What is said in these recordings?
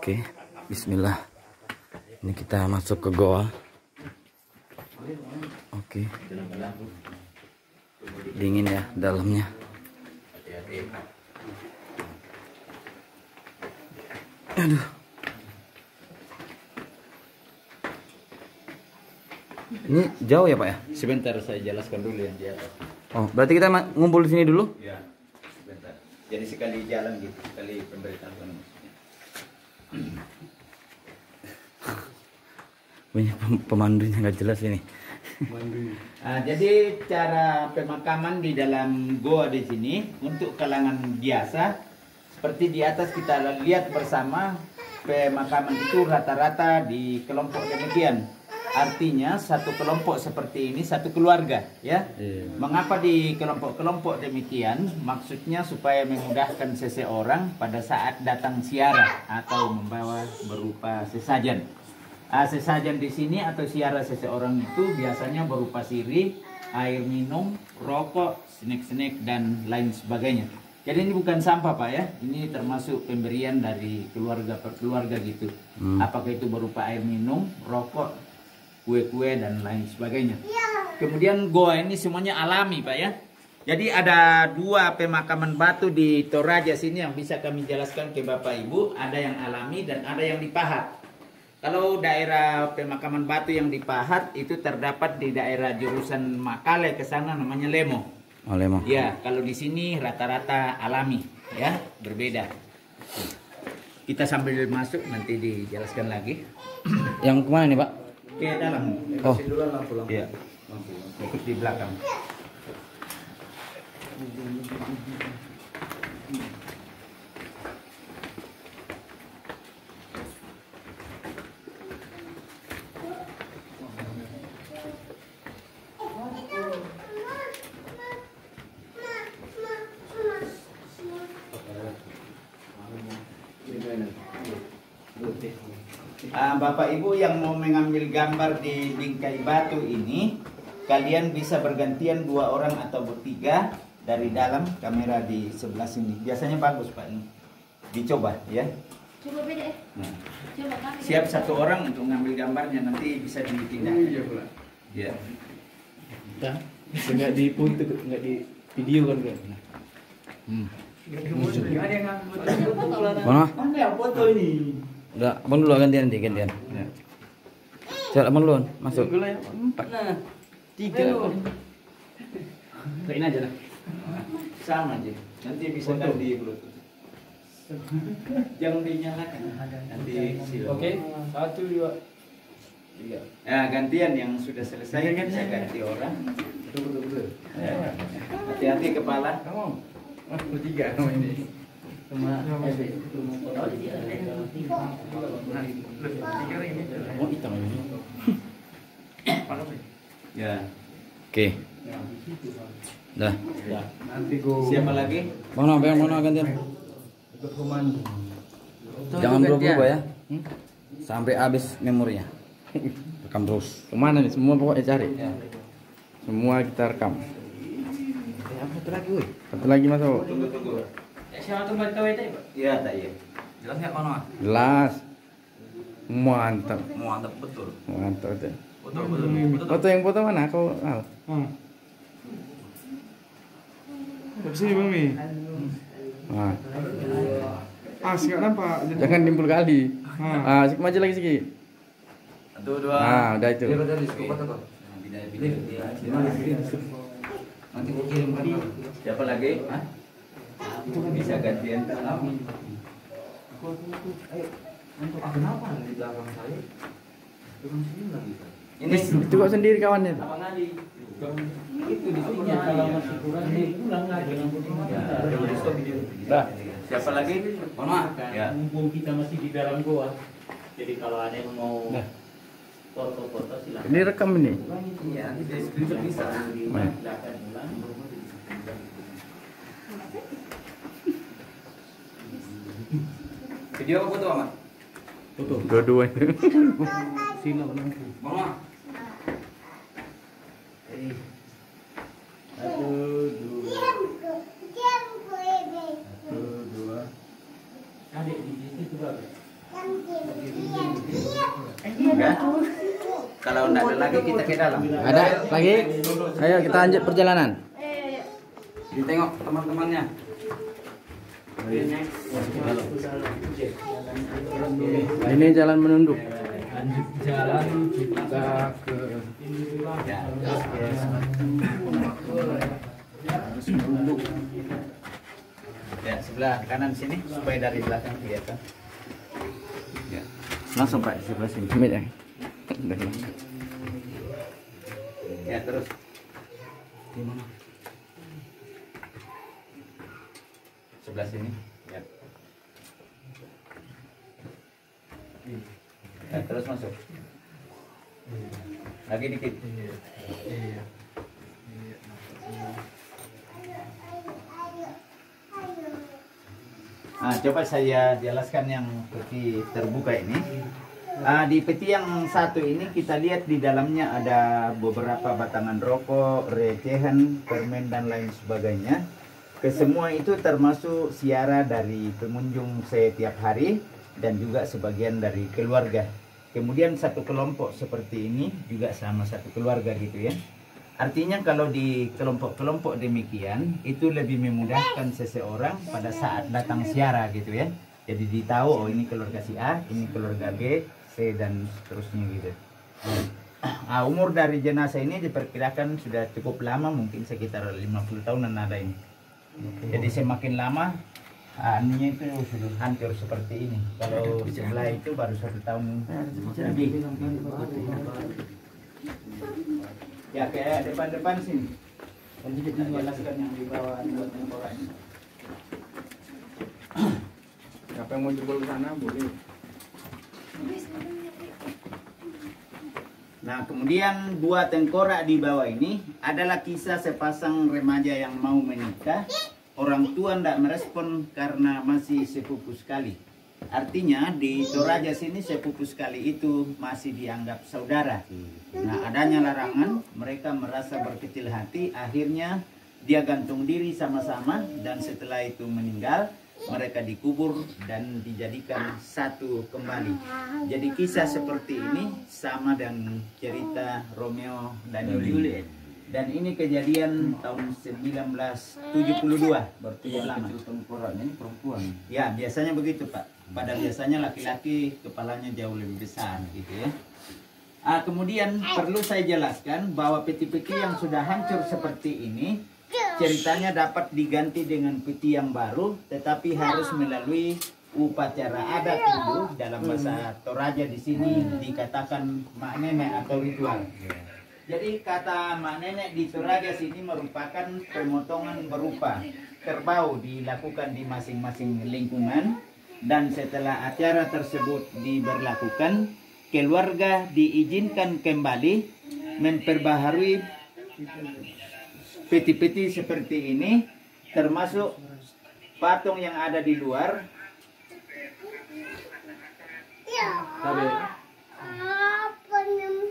Oke, bismillah. Ini kita masuk ke goa. Oke. Dingin ya dalamnya. Aduh. Ini jauh ya, Pak ya? Sebentar saya jelaskan dulu yang di atas. Oh, berarti kita ngumpul di sini dulu? Ya, sebentar. Jadi sekali jalan gitu, sekali pemberitahuan maksudnya. Banyak pemandunya nggak jelas ini. Jadi cara pemakaman di dalam goa di sini untuk kalangan biasa seperti di atas kita lihat bersama, pemakaman itu rata-rata di kelompok demikian. Artinya satu kelompok seperti ini satu keluarga, ya. Mengapa di kelompok-kelompok demikian? Maksudnya supaya memudahkan seseorang pada saat datang ziarah atau membawa berupa sesajen. Sesajen di sini atau ziarah seseorang itu biasanya berupa sirih, air minum, rokok, snack-snack dan lain sebagainya. Jadi ini bukan sampah, Pak, ya. Ini termasuk pemberian dari keluarga per keluarga gitu. Apakah itu berupa air minum, rokok, kue-kue dan lain sebagainya. Kemudian goa ini semuanya alami, Pak, ya. Jadi ada dua pemakaman batu di Toraja sini yang bisa kami jelaskan ke Bapak Ibu. Ada yang alami dan ada yang dipahat. Kalau daerah pemakaman batu yang dipahat itu terdapat di daerah jurusan Makale ke sana namanya Lemo. Oh, Lemo. Ya, kalau di sini rata-rata alami, ya, berbeda. Kita sambil masuk nanti dijelaskan lagi. Yang kemana nih, Pak? Ke dalam. Oh. Iya. Ikut di belakang. Bapak Ibu yang mau mengambil gambar di bingkai batu ini, kalian bisa bergantian 2 orang atau bertiga dari dalam, kamera di sebelah sini. Biasanya bagus, Pak, ini. Dicoba, ya. Coba beda. Nah. Coba kami. Siap 1 orang untuk ngambil gambarnya, nanti bisa dipindah. Iya pula. Ya. Dah. Enggak di puntu, enggak di video kan kan. Mana? Mana yang foto ini? Udah, abang dulu gantian nanti, gantian. Ya. Siap, abang duluan, masuk. Gula yang 4. Nah, 3. Kain aja lah. Sama aja. Nanti bisa kan di Bluetooth. Jangan dinyalakan. Nanti silakan. Oke. 1 2 3. Ya, gantian yang sudah selesai bisa ganti orang. Betul. Ya. Hati-hati kepala. Kamu. 3 sama ini. Sama Oh, hitam ini. Ya. Oke. Dah. nanti gua Siapa lagi? Mana gantian? ikut komando. Jangan berubah ya. Sampai habis memorinya. Rekam terus. Kemana nih? Semua pokoknya cari. Semua kita rekam. Satu lagi, woi. Satu lagi masuk. Tunggu. Siapa tuh bantu itu, Pak? Iya, tak iya. Jelas nggak mana? Jelas. Mantap. Mantap betul. Mantap deh. Betul. Foto yang foto mana kau? Al. Sini Bang Mi. Nah. Nggak nampak. Jangan timbul kali. Maju lagi sedikit. 1, 2. Nah, udah itu. Nanti gua kirim kan. Siapa lagi? Hah? Bisa gantian. Ini itu kok sendiri kawannya. Itu di sini kalau masih kurang diulang lagi. Dah. Siapa lagi? Mana? Ya. Mumpung kita masih di dalam goa, jadi kalau ada yang mau Nah. foto-foto silakan. Ini rekam ini. Iya, nanti dari screenshot bisa. Silakan ulang. Video apa foto, Amat? Foto. Dua-duanya. Sini menunggu. Mana? 1 2. Adik di situ bagus. Enggak. Kalau enggak ada lagi kita ke dalam. Ada lagi? Ayo kita lanjut perjalanan. Ditengok teman-temannya. Ini jalan menunduk. Jalan kita ke Ya, sebelah kanan sini supaya dari belakang kelihatan. Ya. Langsung Pak di sebelah sini. Sini ya. Ya, terus. Di mana? Sebelah sini. Ya. Ya, terus masuk. Lagi dikit. Nah, coba saya jelaskan yang peti terbuka ini. Di peti yang satu ini kita lihat di dalamnya ada beberapa batangan rokok, recehan, permen dan lain sebagainya. Kesemua itu termasuk siara dari pengunjung setiap hari dan juga sebagian dari keluarga. Kemudian satu kelompok seperti ini juga sama satu keluarga gitu ya. Artinya kalau di kelompok-kelompok demikian itu lebih memudahkan seseorang pada saat datang siara gitu ya. Jadi ditahu oh ini keluarga si A, ini keluarga B, C dan seterusnya gitu. Umur dari jenazah ini diperkirakan sudah cukup lama, mungkin sekitar 50 tahunan ada ini. Jadi semakin lama anunya itu sudah hancur seperti ini. Kalau sebelah itu baru 1 tahun lebih. Ya kayak depan-depan sini. Nanti kita jelaskan yang di bawah tengkorak ini. Siapa yang mau jebol ke sana boleh. Nah, kemudian 2 tengkorak di bawah ini adalah kisah sepasang remaja yang mau menikah. Orang tua tidak merespon karena masih sepupu sekali. Artinya di Toraja sini sepupu sekali itu masih dianggap saudara. Nah, adanya larangan, mereka merasa berkecil hati, akhirnya dia gantung diri sama-sama dan setelah itu meninggal, mereka dikubur dan dijadikan satu kembali. Jadi kisah seperti ini sama dengan cerita Romeo dan Juliet. Dan ini kejadian tahun 1972, baru cukup lama. Tengkoraknya ini perempuan. Ya, biasanya begitu Pak. Pada biasanya laki-laki kepalanya jauh lebih besar gitu ya. Kemudian perlu saya jelaskan bahwa peti-peti yang sudah hancur seperti ini ceritanya dapat diganti dengan peti yang baru, tetapi harus melalui upacara adat dulu. Dalam bahasa Toraja di sini dikatakan mak nenek atau ritual. Jadi kata mak nenek di Toraja sini merupakan pemotongan berupa kerbau dilakukan di masing-masing lingkungan, dan setelah acara tersebut diberlakukan, keluarga diizinkan kembali memperbaharui peti-peti seperti ini, termasuk patung yang ada di luar.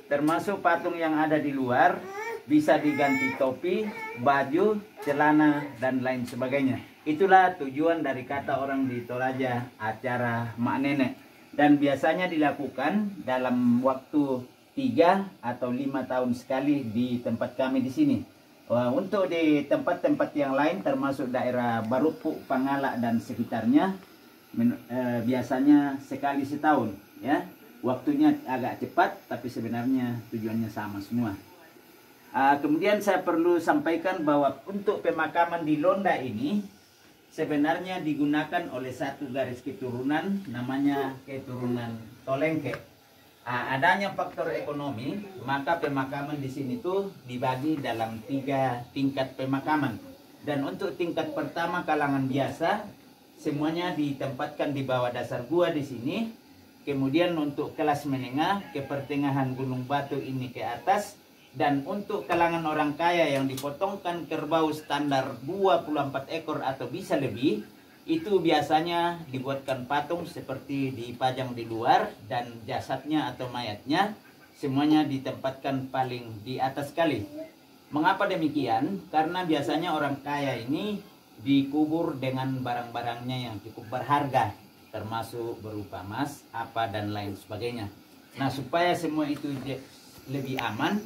Termasuk patung yang ada di luar bisa diganti topi, baju, celana dan lain sebagainya. Itulah tujuan dari kata orang di Toraja acara mak nenek, dan biasanya dilakukan dalam waktu 3 atau 5 tahun sekali di tempat kami di sini. Untuk di tempat-tempat yang lain termasuk daerah Barupu, Pangala dan sekitarnya biasanya sekali setahun ya. Waktunya agak cepat tapi sebenarnya tujuannya sama semua. Kemudian saya perlu sampaikan bahwa untuk pemakaman di Londa ini sebenarnya digunakan oleh satu garis keturunan, namanya keturunan Tolengke. Adanya faktor ekonomi, maka pemakaman di sini tuh dibagi dalam 3 tingkat pemakaman. Dan untuk tingkat pertama kalangan biasa, semuanya ditempatkan di bawah dasar gua di sini. Kemudian untuk kelas menengah ke pertengahan Gunung Batu ini ke atas. Dan untuk kalangan orang kaya yang dipotongkan kerbau standar 24 ekor atau bisa lebih, itu biasanya dibuatkan patung seperti dipajang di luar, dan jasadnya atau mayatnya semuanya ditempatkan paling di atas sekali. Mengapa demikian? Karena biasanya orang kaya ini dikubur dengan barang-barangnya yang cukup berharga. termasuk berupa emas, apa dan lain sebagainya. Nah, supaya semua itu lebih aman,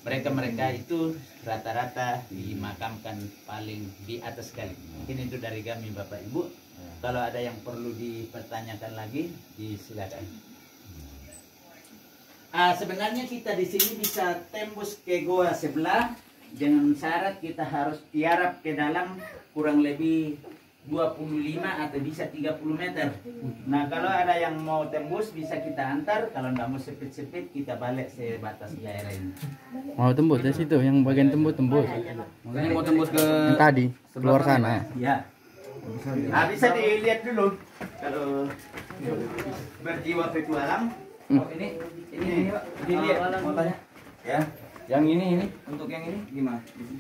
mereka itu rata-rata dimakamkan paling di atas sekali. Mungkin itu dari kami Bapak Ibu. Kalau ada yang perlu dipertanyakan lagi, disilakan. Sebenarnya kita di sini bisa tembus ke goa sebelah dengan syarat kita harus tiarap ke dalam kurang lebih 25 atau bisa 30 meter. Nah, kalau ada yang mau tembus bisa kita antar, kalau nggak mau sepit-sepit kita balik sebatas daerah ini. Mau tembus dari situ, yang bagian tembus. Makanya mau tembus ke Yang tadi keluar sana. Ya. Nah, bisa dilihat dulu kalau berjiwa petualang. Oh, ini Pak. Dilihat Mau tanya. ya. Yang ini untuk yang ini gimana?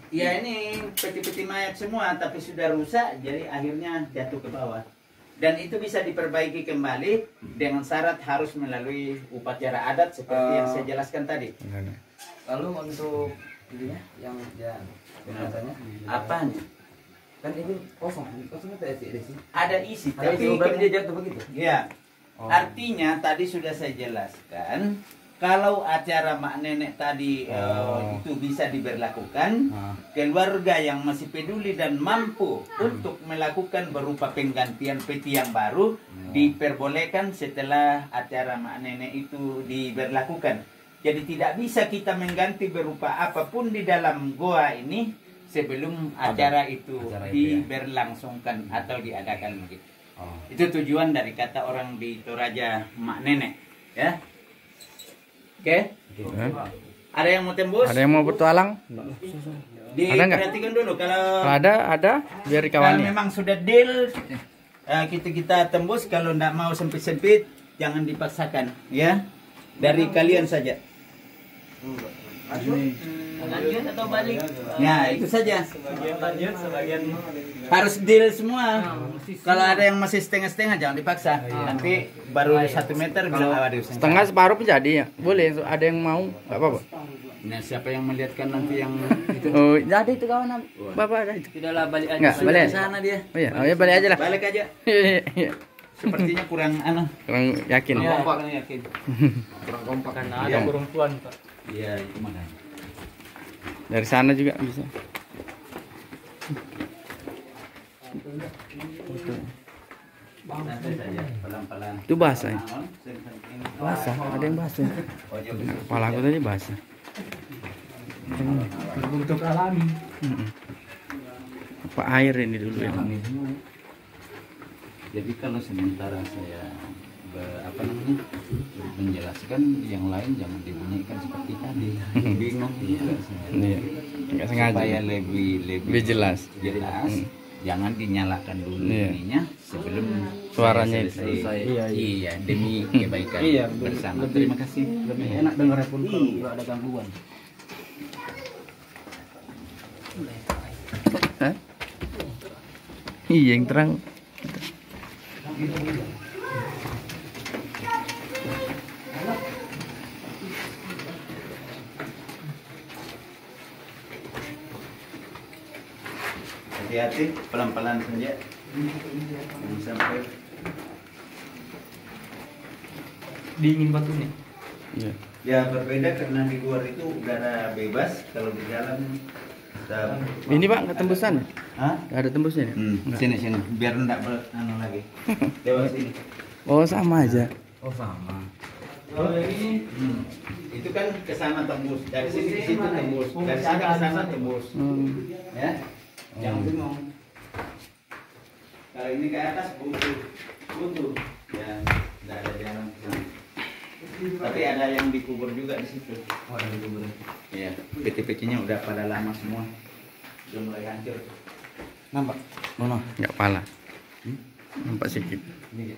Ya, ini peti-peti mayat semua tapi sudah rusak, jadi akhirnya jatuh ke bawah. Dan itu bisa diperbaiki kembali dengan syarat harus melalui upacara adat seperti yang saya jelaskan tadi. Lalu untuk ininya yang jenazahnya Apanya? kan ini kosong itu isi. Ada isi, Tapi tapi berarti dia jatuh begitu. ya. Oh. Artinya tadi sudah saya jelaskan, kalau acara mak nenek tadi itu bisa diberlakukan, keluarga yang masih peduli dan mampu untuk melakukan berupa penggantian peti yang baru diperbolehkan setelah acara mak nenek itu diberlakukan. Jadi tidak bisa kita mengganti berupa apapun di dalam goa ini sebelum acara itu diberlangsungkan atau diadakan begitu. Itu tujuan dari kata orang di Toraja mak nenek, ya. Oke. Ada yang mau tembus? Ada yang mau bertualang? Ada nggak? Diperhatikan dulu kalau Ada, biar kalau kawannya. memang sudah deal kita tembus. Kalau nggak mau sempit-sempit jangan dipaksakan, ya. Dari kalian saja. Lanjut atau balik? Ya, itu saja. Sebagian lanjut, sebagian Harus deal semua. Kalau ada yang masih setengah-setengah jangan dipaksa. Nanti baru 1 meter bilang awal Setengah separuh pun jadi ya. Boleh, ada yang mau, nggak apa-apa. Nah, siapa yang melihatkan nanti yang itu? Oh, ada itu kawan. Bapak ada itu. Sudahlah balik aja. Nggak, balik. Di sana dia. Oh ya, balik aja lah. Balik aja. Sepertinya kurang Kurang yakin. kurang kompak nih, yakin. Kurang kompak. Karena Iya. ada perempuan, Pak. Iya, itu mana? Dari sana juga bisa. Santai saja, pelan-pelan. Itu basah ya? Naon, Basah, ada yang basah. Oh, jauh. Kepala aku tadi basah. Untuk alami. Apa air ini dulu ya? Jadi kalau sementara saya menjelaskan, yang lain jangan dibunyikan seperti tadi. Bingung juga saya. Iya. Nggak sengaja. Supaya lebih Lebih jelas. Jangan dinyalakan dulu Iya. ininya sebelum Suaranya saya itu. selesai. Iya, Iya, demi kebaikan Iya, bersama. lebih- Terima kasih. Lebih enak dengarnya pun kalau Iya. nggak ada gangguan. Hah? Iya, yang terang. Hati-hati, pelan-pelan saja. Jangan sampai Dingin batunya. Iya. ya berbeda karena di luar itu udara bebas, kalau di dalam kita Ini Pak, nggak tembusan? Hah? Nggak ada tembusnya ya? Nggak. Sini biar enggak lagi. Lewat sini. Oh, sama aja. Oh sama. Oh, ini itu kan ke sana tembus. Dari sini ke situ tembus. Dari sana ke sana tembus. Ya. Jangan bingung. Kalau ini ke atas buntu. Ya, enggak ada jalan ke sana. Tapi ada yang dikubur juga di situ. Oh ada dulu. Iya, peti-petinya udah pada lama semua. Udah mulai hancur. Nampak? Mana? Nggak pala. Nampak sedikit. Ini.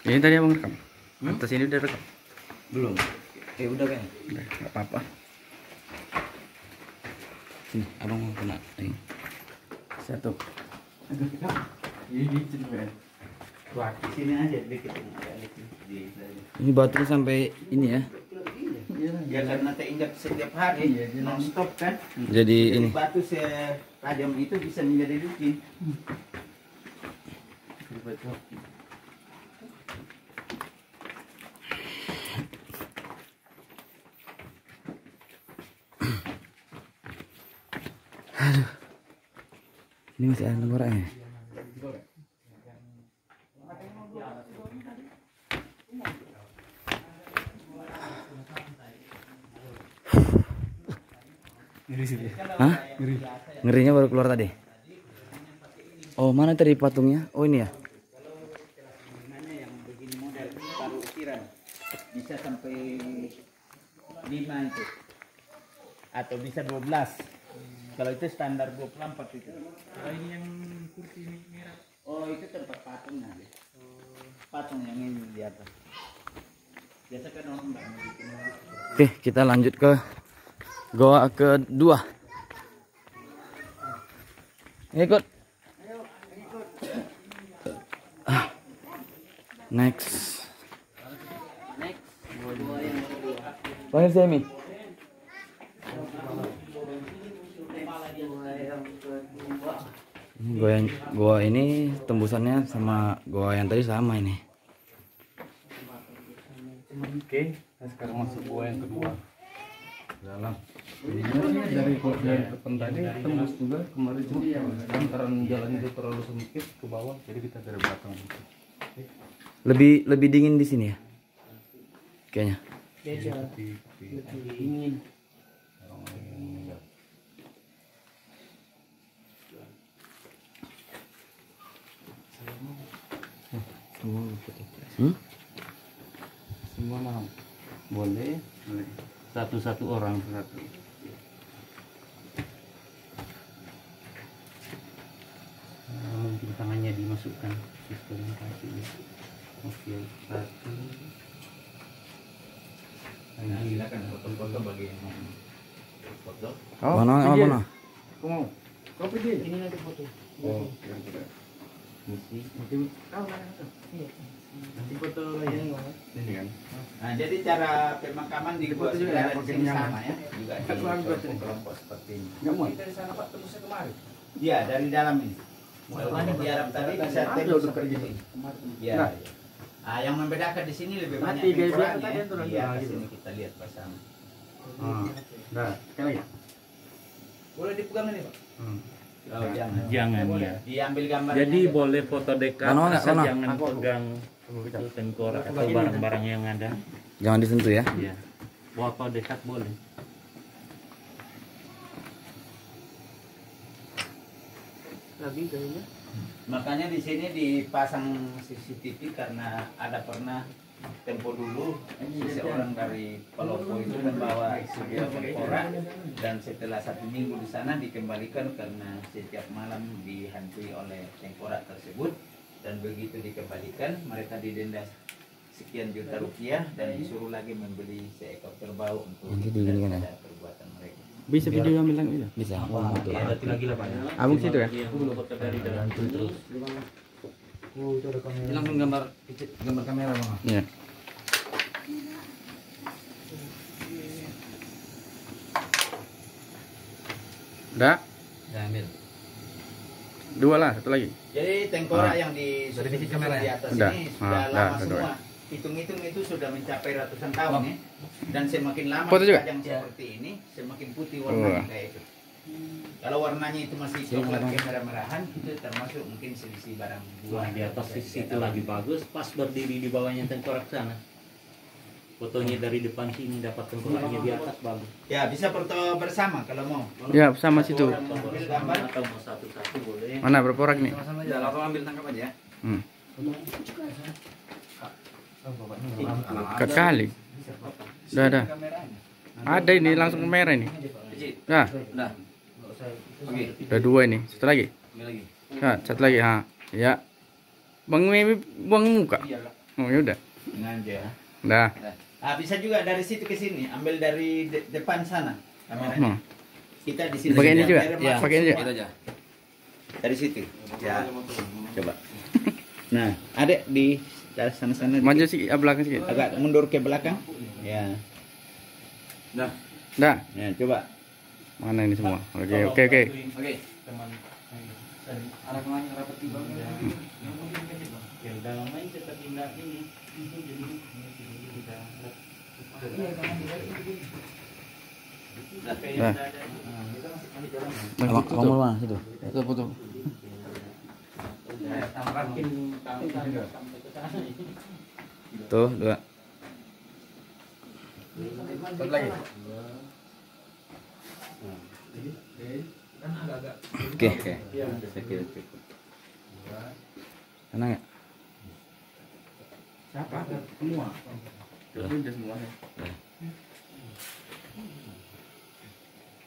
Ini tadi abang rekam. Atas ini udah rekam. Belum. Udah kan? Udah, nggak apa-apa. Sini, abang mau kena ini. Satu. Ini cenderung. Wah, di sini aja dikit. Ini batu sampai ini ya. Ya karena terinjak setiap hari, non stop kan. Jadi ini. Batu setajam itu bisa menjadi licin. Aduh. Ini masih ada tengkoraknya. Hah? Ngerinya baru keluar tadi. Oh, mana tadi patungnya? Oh, ini ya. Mana yang begini model paruh ukiran bisa sampai 5 itu. Atau bisa 12. Kalau itu standar 24 itu. Ini yang kursi merah. Oh, itu tempat patungnya. Patung yang ini di atas. Biasa kan orang enggak mau bikin. Oke, kita lanjut ke goa kedua. Ikut. Next. Panggil Semi. Goa ini tembusannya sama goa yang tadi sama ini. Oke, sekarang masuk gua yang kedua. Dalam. Ini dari depan tadi tembus juga kemarin juga. Lantaran jalan itu terlalu sempit ke bawah, jadi kita dari belakang. Lebih dingin di sini ya. Kayaknya. Dingin. Semua mau. Boleh. Satu-satu orang satu. Mungkin tangannya dimasukkan sistem kaki. Oke, satu. Nah, silakan foto-foto bagi yang mau foto. Mana? Aku mau. Kau pergi. Ini nanti foto. Oh, yang kedua. Misi. Nanti foto yang ini kan. Nah, jadi cara pemakaman di gua sebenarnya di sini sama ya. Juga di kelompok seperti ini. Enggak mau. Dari sana Pak tembusnya kemarin. Iya, dari dalam ini. Kalau ini di Arab tadi bisa tembus seperti ini. Iya. Nah, yang membedakan di sini lebih banyak tengkoraknya. Iya, di sini kita lihat bersama. Nah, sekali lagi. Boleh dipegang ini Pak. Oh, jangan. Jangan ya. Diambil gambar. Jadi boleh foto dekat, Mana, asal mana? jangan pegang itu tengkorak atau barang-barang yang ada. Jangan disentuh ya. Iya. Foto dekat boleh. Lagi kayaknya. Makanya di sini dipasang CCTV karena ada pernah tempo dulu seseorang dari Palopo itu membawa sebuah tengkorak dan setelah 1 minggu di sana dikembalikan karena setiap malam dihantui oleh tengkorak tersebut, dan begitu dikembalikan mereka didenda sekian juta rupiah dan disuruh lagi membeli seekor kerbau untuk Nanti diginikan ya? daripada perbuatan mereka. Bisa video ambil lagi ya? Bisa. Ya, berarti lagi lah Pak. Abang situ ya? Foto dari dalam terus. Ini langsung gambar kamera Bang. Iya. Udah, Ya ambil. 2 lah, 1 lagi. Jadi tengkorak yang di kamera di ya? atas Udah. ini Ah, sudah udah, lama udah. semua. Hitung-hitung itu sudah mencapai ratusan tahun ya. Dan semakin lama Foto juga? yang seperti ini, semakin putih warnanya kayak itu. Kalau warnanya itu masih coklat kemerah-merahan, itu termasuk mungkin selisih barang Wah, di atas situ lagi bagus, pas berdiri di bawahnya tengkorak sana. Fotonya dari depan sini dapat tengkoraknya di atas bagus. Ya, bisa foto bersama kalau mau. Ya, sama situ. Orang mau ambil gambar. Atau mau satu-satu boleh. Mana berapa orang nih? Sama-sama aja, langsung ambil tangkap aja ya. Kekali. Udah. Ada ini langsung merah ini. Nah, Udah. Oke, udah 2 ini. Satu lagi. ambil lagi. Nah, satu lagi. Ha. Ya. Bang Mimi buang muka. Oh, ya udah. Dengan aja. Udah. Ah, bisa juga dari situ ke sini, ambil dari depan sana kameranya. Hmm. Kita di sini. Pakai ini juga? Ya, Pakai ini juga? Itu aja. dari situ. Ya. Coba. Nah, adek di sana-sana. Maju sih, belakang sedikit. Agak mundur ke belakang. Ya. Dah. Ya, coba. Mana ini semua? Oke. Oke. Teman Arah kemana rapat tiba. nggak ini. Nah. Kamu mana situ? Itu foto. Tuh, dua. Satu lagi. Oke. Oke. Saya kira cukup. Tenang ya. Siapa? Semua. Udah semuanya.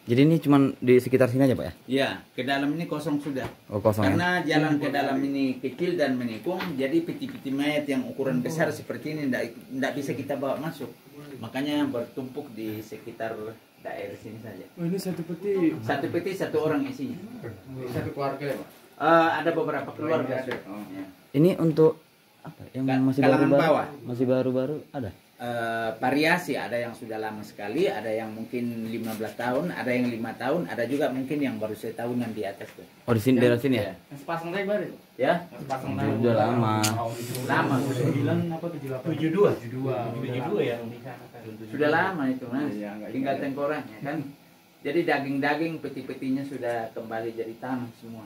Jadi ini cuman di sekitar sini aja, Pak ya? Ya, ke dalam ini kosong sudah. Oh, kosong ya? Karena jalan ke dalam ini kecil dan menikung, jadi peti-peti mayat yang ukuran besar seperti ini tidak bisa kita bawa masuk. Makanya bertumpuk di sekitar daerah sini saja. Oh, ini satu peti. Satu peti satu orang isinya. Satu keluarga ya, Pak? Ada beberapa keluarga. Oh. Ya. Ini untuk apa? Yang masih Kalangan baru-baru? bawah. Masih baru-baru ada? Variasi, ada yang sudah lama sekali, ada yang mungkin 15 tahun, ada yang 5 tahun, ada juga mungkin yang baru setahunan di atas tuh. Oh, di sini daerah sini ya? Yang sepasang tadi baru. Ya, Sepasang Udah lama. lama. 9 apa 78? 72 yang di sana kan. Sudah lama itu mas, Iya, nggak tinggal ingat. tengkoraknya kan. Jadi daging-daging peti-petinya sudah kembali jadi tanah semua.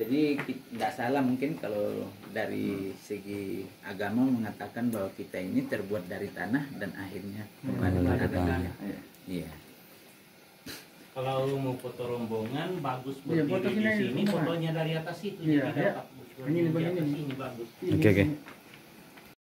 Jadi tidak salah mungkin kalau dari segi agama mengatakan bahwa kita ini terbuat dari tanah dan akhirnya kembali Dari ke tanah. tanah. Iya. Kalau lu mau foto rombongan bagus Iya, berdiri foto di sini, sini, foto. fotonya dari atas itu. Iya, jadi ya. dapat Ini di bagian atas ini. ini bagus. Oke.